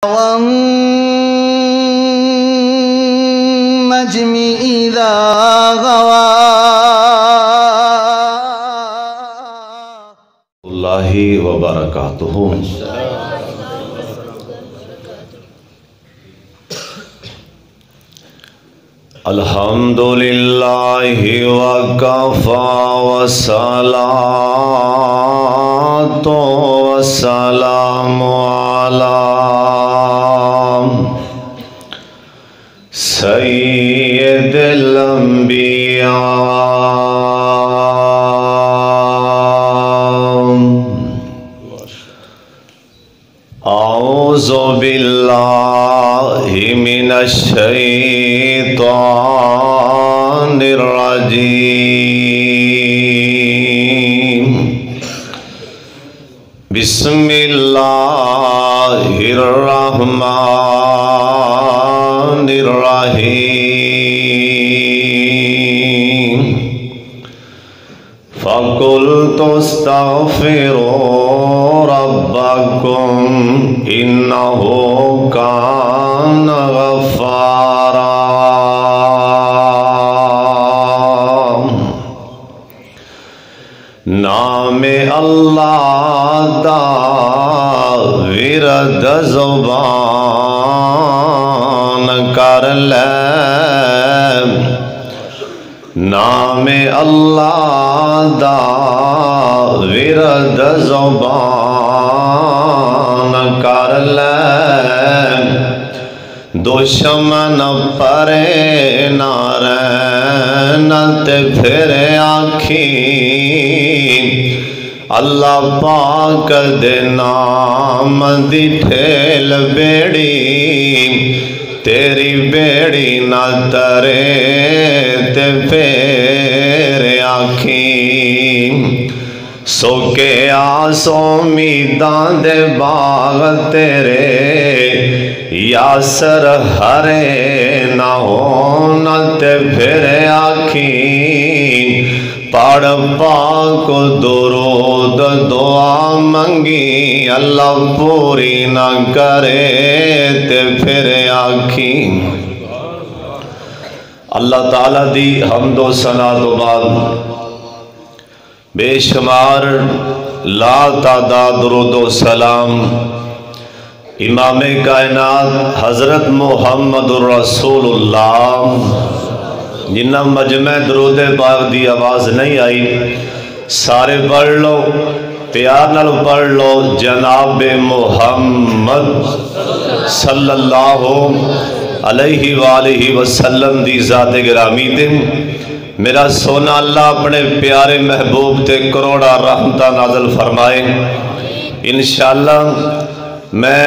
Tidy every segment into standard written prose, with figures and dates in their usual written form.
والنجم إذا غوى اللہ وبرکاتہ۔ الحمدللہ وکفی والصلاۃ والسلام علی سید الانبیاء۔ اعوذ باللہ من الشیطان الرجیم۔ بسم اللہ الرحمن الرحیم۔ فَقُلْتُ اسْتَغْفِرُوا رَبَّكُمْ إِنَّهُ كَانَ غَفَّارًا۔ نام اللہ دا ورد زبان کر لے، نام اللہ دا ورد زبان کر لے، دشمن پرے نہ رہنا تے پھر آکھی اللہ پاک دے نام دی ٹھیل بیڑی، تیری بیڑی نہ ترے تے پھر آکھیں، سوکے آسو امیداں دے باغ تیرے، یاسر ہرے نہ ہونا تے پھر آکھیں، پڑھ پاک درود دعا منگی اللہ پوری نہ کرے تے پھر آکھیں۔ اللہ تعالیٰ دی حمد و ثنا تو بعد بے شمار لا تعداد درود و سلام امام کائنات حضرت محمد الرسول اللہ، جنہ مجمع درود پاک دی آواز نہیں آئی سارے پڑھ لو، پیار نال پڑھ لو، جناب محمد صلی اللہ علیہ وآلہ وسلم دی ذات گرامی تے میرا سونا اللہ اپنے پیارے محبوب تے کروڑا رحمتہ نازل فرمائے۔ انشاءاللہ میں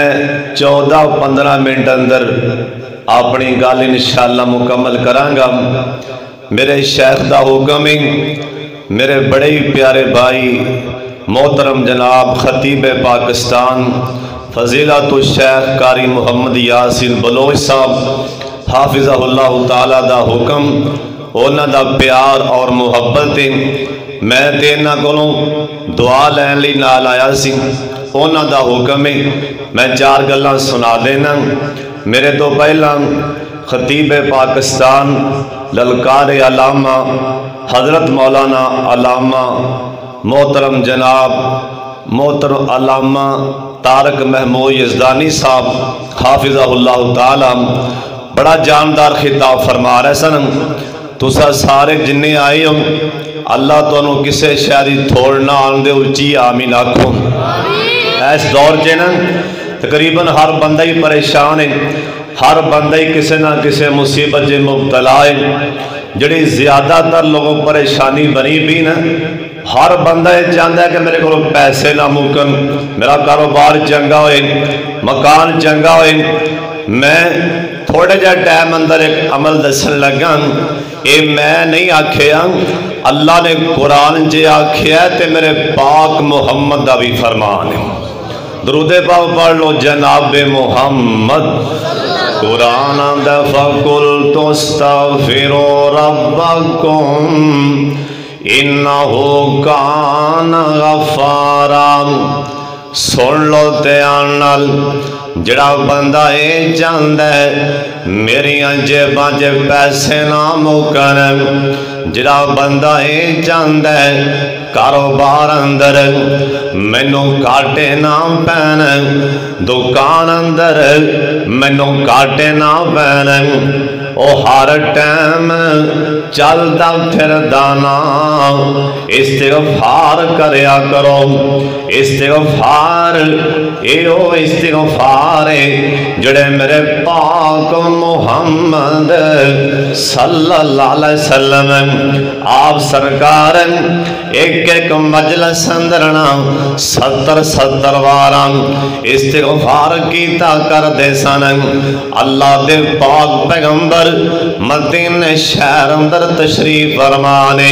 14-15 منٹ اندر اپنی گال انشاءاللہ مکمل کرانگا۔ میرے شیخ دا حکم ہے، میرے بڑے پیارے بھائی محترم جناب خطیب پاکستان فضیلت الشیخ قاری محمد یاسین بلوچ صاحب حافظہ اللہ تعالیٰ دا حکم، اونا دا پیار اور محبت ہے۔ میں تینا کولوں دعا لین لی نال آیا سی، اونا دا حکم ہے میں 4 گلاں سنا دینا۔ میرے تو پہلا خطیب پاکستان للکار علامہ حضرت مولانا علامہ محترم جناب محترم علامہ طارق محمود یزدانی صاحب حافظہ اللہ تعالی بڑا جاندار خطاب فرما رہے سن۔ تسا سارے جنہیں آئے ہوں اللہ تو انہوں کسے شہری تھوڑنا آندے اچھی آمین آکھوں۔ ایس دور جینا تقریباً ہر بندہ ہی پریشان ہے، ہر بندہ ہی کسے نہ کسے مصیبت جے مبتلا ہے، جڑی زیادہ تر لوگوں پریشانی بنی بھی نا، ہر بندہ یہ چاہتا ہے کہ میرے کو پیسے نہ مکن، میرا کاروبار چنگا ہوئے، مکان چنگا ہوئے۔ میں تھوڑے جا ٹائم اندر ایک عمل دسن لگا، اے میں نہیں آکھیا، اللہ نے قرآن جے آکھیا ہے تے میرے پاک محمد دا بھی فرمان ہے۔ درود پاک پڑھ لو جناب محمد۔ قرآن دا فَقُلْتُ اسْتَغْفِرُوا رَبَّكُمْ إِنَّهُ كَانَ غَفَّارًا۔ سن لو تیان نال جڑا بندہ اے چاہندا ہے میریاں جیباں چ پیسے نہ مکن، جڑا بندہ اے چاہندا ہے کاروبار اندر مینوں کاٹے نہ پین، دکان اندر مینوں کاٹے نہ پین، او ہر ٹائم چلدا پھردا نا استغفار کریا کرو۔ استغفار ایو استغفار ہے جڑے میرے پاک محمد صلی اللہ علیہ وسلم آپ سرکار ایک ایک مجلس اندرنا 70 واراں استغفار کیتا کر دے سن۔ اللہ دے پاک پیغمبر مدینے شہر اندر تشریف فرمانے،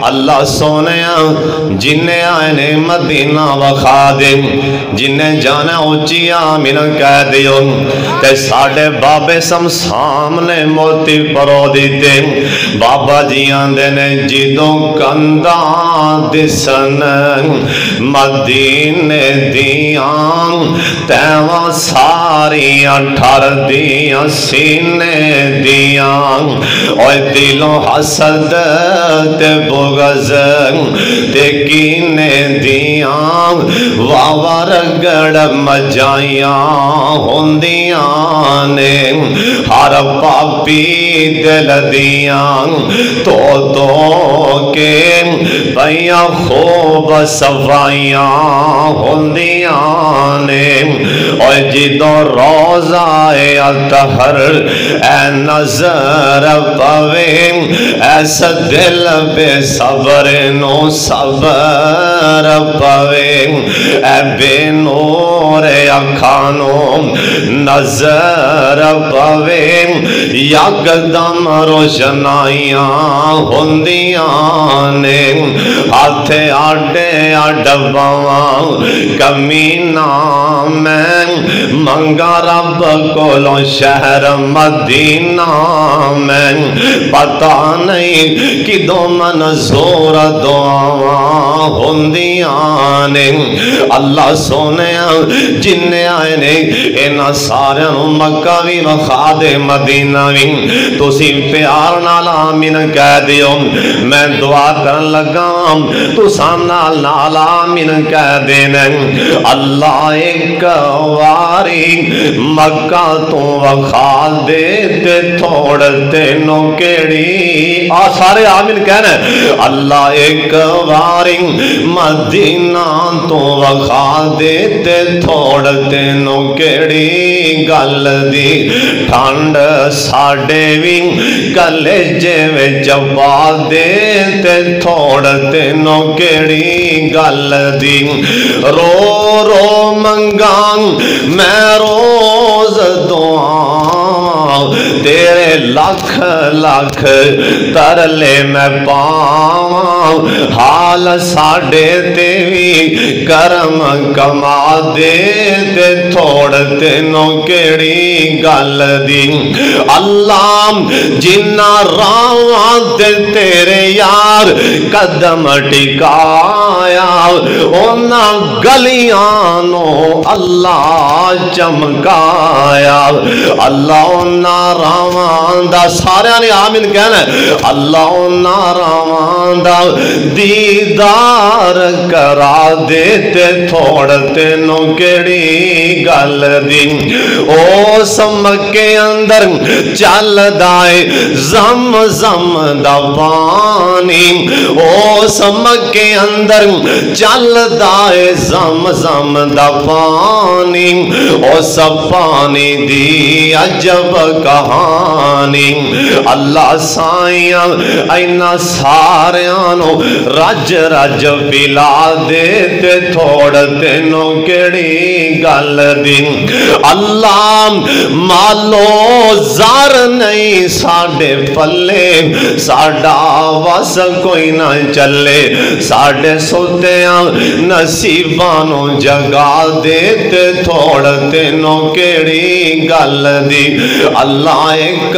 اللہ سونیا جنہیں آئے نے مدینہ وخا دے، جنہیں جانا اچھی آمین کہہ دیو، تے ساڑھے بابے سامنے موتی پرو دیتے، بابا جی آندے نے جدوں کنداں دسن مدینے دیاں تیواں ساریاں ٹھر دیاں سینے دیاں، اوہ دلوں حسد تے بغض تے کینے دیاں واور گڑ مجائیاں ہوندیاں نے، ہر پاپی دل دیاں تو کے پیاں خوب صفائیاں ہوندیاں نے، اوہ جدوں روزہ اطہر اے نظر پوے ایسا دل بے صبر نو صبر پوے، اے بے نور اکھانو نظر پوے، یکدم روشنائیاں ہوندیاں نے، ہاتھ آڈے ڈباواں کمینہ میں منگا رب کولو شہر مدینہ میں، پتہ نہیں کدوں منظور دعاواں ہوندیاں نے۔ اللہ سونے جنہیں آئے نے اینا سارے مکہ بھی وخا دے مدینہ بھی، تو سی پیار نال آمین کہہ دیو، میں دعا کرن لگا تو سانال نال آمین کہہ دینے۔ اللہ ایک واری مکہ تو وخا دے تے تھوڑتے نو کیڑی، سارے آمین کہنے، اللہ ایک واری مدینہ تو وخا دے تے تھوڑتے نو کیڑی، گل دی ٹھنڈ ساڑے بھی کلیجے وچ پا دے تے تھوڑتے نو کیڑی، گل دی رو رو منگاں میں روز دعاں، تیرے لاکھ لاکھ ترلے میں پاواں، حال ساڑے تیوی کرم کما دے تے تھوڑتے نو کیڑی، گل دی اللہ جنہ راواں تے تیرے یار قدم ٹکایا، اونا گلیاں نو اللہ چمکایا، اللہ اونا راواں دا سارے نے آمین کہنا، اللہ اونا راواں دا دیدار کرا دیتے تھوڑتے نو کیڑی، گل دی او سمکے اندر چل دائے زم زم دا پانی، او سمکے اندر چل دائے زم زم دا پانی، او سب پانی دی عجب کہانی، اللہ سائیاں اینا ساریانو رج رج پلا دیتے تھوڑتے نو کیڑی، گل دی اللہ مالو زار نہیں ساڑے پلے، ساڑا وس کوئی نہ چلے، ساڑے سوتیاں نصیبانو جگا دیتے تھوڑتے نو کیڑی، گل دی اللہ ایک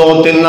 2-3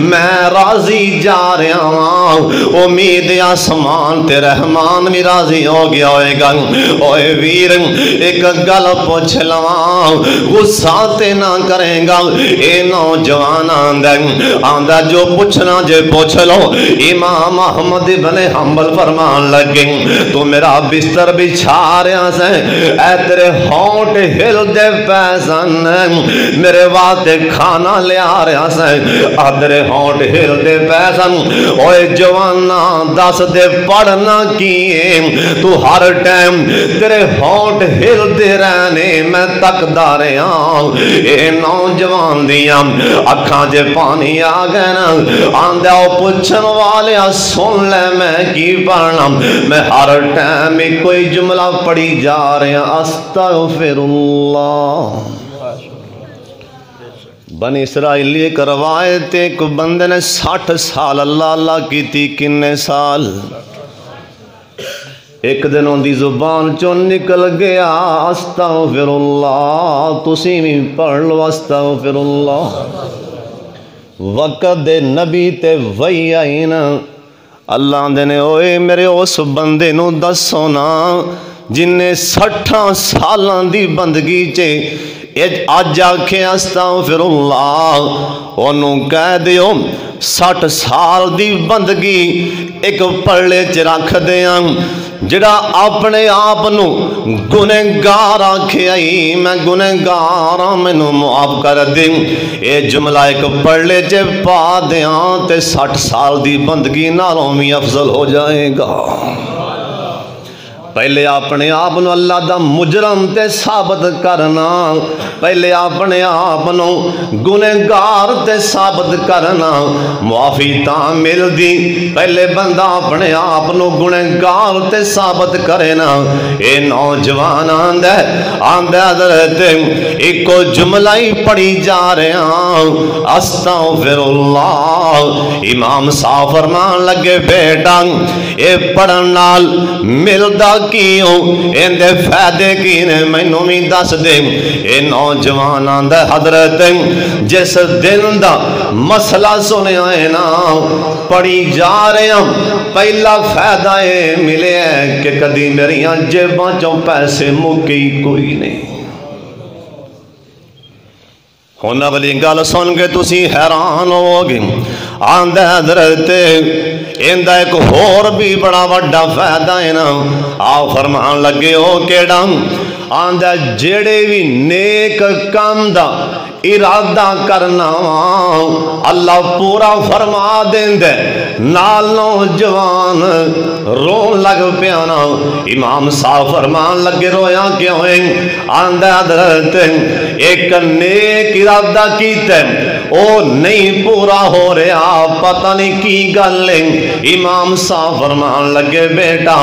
میں راضی جا رہا ہوں امید آسمان تے رحمان بھی راضی ہو گیا ہوئے گا اوے ویر ایک گل پوچھ لواں غصہ تے نہ کریں گا اے نوجوان آندہ جو پوچھنا جے پوچھ لو امام احمد بن حنبل فرمان لگے تو میرا بستر بچھا رہا سے اے تیرے ہونٹ ہل دے پیسن میرے واسطے کھانا لے آ رہا سے تیرے ہونٹ ہل دے پیسن اوے جوانا دس دے پڑھنا کیے تو ہر ٹائم تیرے ہونٹ ہل دے رہنے میں تک دارے اے نوجوان دیاں اکھاں جے پانی آ گئے نا آندے او پوچھن والے سن لے میں کی پڑھنا میں ہر ٹائم کوئی جملہ پڑھی جا رہے ہیں استغفر اللہ بنی اسرائیل ایک روایت ایک بندے نے 60 سال اللہ اللہ کی تھی کنے سال ایک دن ان دی زبان چون نکل گیا استغفر اللہ تسی بھی پڑھ لو استغفر اللہ وقت دے نبی تے وہی آئی نا اللہ دینے ہوئے میرے اس بندے نو دسو نا جن نے 60 سالان دی بندگی چے آج آکھے استغفر اللہ انہوں کہہ دیو 60 سال دی بندگی ایک پڑھلے چ رکھ دیاں جڑا اپنے آپ نو گنہگار آکھے آئی میں گنہگار میں نو معاف کر دیں اے جملہ ایک پڑھلے چ پا دیاں تے 60 سال دی بندگی نالوں بھی افضل ہو جائے گا پہلے اپنے آپ نو اللہ دا مجرم تے ثابت کرنا پہلے اپنے آپ نو گنہگار تے ثابت کرنا معافی تاں مل دی پہلے بندہ اپنے آپ نو گنہگار تے ثابت کرنا اے نوجوان آندے حضرت ایک کو جملہ ہی پڑھی جا رہے ہیں استغفر اللہ امام صاحب فرمان لگے بیٹا اے پڑھن نال ملدا کیوں اندے فائدے کی نے مینوں بھی دس دے اے نوجوان آندا حضرت جس دن دا مسئلہ سنیا ہے نا پڑھی جا رہے ہیں پہلا فائدہ اے ملے ہے کہ کدی میریاں جیباں چوں پیسے مکی کوئی نہیں ہونا والی گل سن کے تسی حیران ہو گے آندہ حضرت اندہ ایک اور بھی بڑا وڈا فائدہ ہے نا آپ فرمان لگے ہو کیڑا آندہ جڑے بھی نیک کام دا ارادہ کرنا اللہ پورا فرما دیں دے نال نوجوان رون لگ پیانا امام صاحب فرمان لگے رویا کیوں ہیں آندہ حضرت ایک نیک ارادہ کیتے او نہیں پورا ہو رہا پتہ نہیں کی گل لیں امام صاحب فرمان لگے بیٹا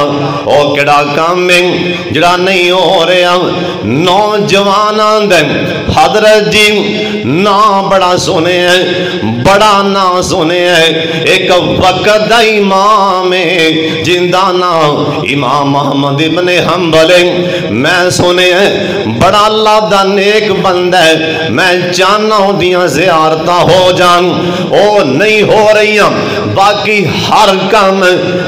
او کڑا کام میں جڑا نہیں ہو رہا نوجوان آندے حضرت جی نا بڑا سنے ہیں بڑا نا سنے ہیں ایک وقت دا امام جندہ نا امام محمد ابن حنبل میں سنے ہیں بڑا اللہ دا نیک بندہ ہے میں چاہنا ہوں دیاں زیارتہ ہو جان او نہیں ہو رہی ہیں باقی ہر کام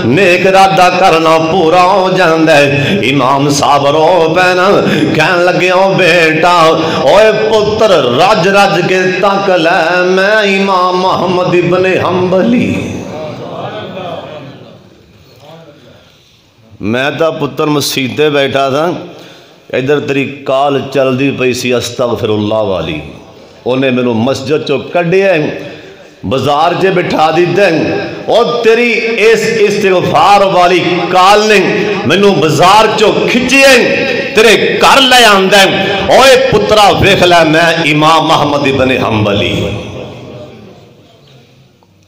نیک ارادہ کرنا پورا ہو جاندہ ہے امام صاحب رو پینا کہنے لگے ہو بیٹا اوے پتر رج رج کے تک لے میں امام محمد ابن حنبلی میں تا پتر مسیدے بیٹھا تھا ادھر تیری کال چل دی پیسی استغفر اللہ والی انہیں میں نے مسجد چو کڑی ہے بازار جے بٹھا دیتے ہیں اور تیری اس استغفار والی کال نے میں نے بازار چو کھچی ہیں تیرے کر لے آندے ہیں اوے پترہ ویکھ لے میں امام محمد ابن حنبلی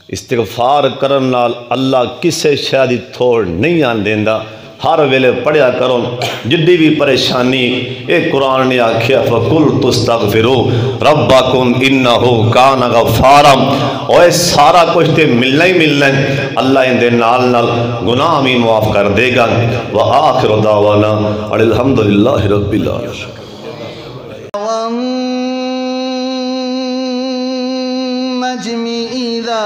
استغفار کرن نال اللہ کسے شاید تھوڑ نہیں آن دیندہ ہر ویلے پڑھیا کرو جدی بھی پریشانی اے قرآن نے آکھیا فَقُلْتُ اسْتَغْفِرُوا رَبَّكُمْ إِنَّهُ كَانَ غَفَّارًا اوے سارا کچھ تے ملنا ہی ملنا ہے اللہ ان دے نال نال گناہ بھی معاف کر دے گا وآخر دعوانا الحمدللہ رب العالمین النجم إذا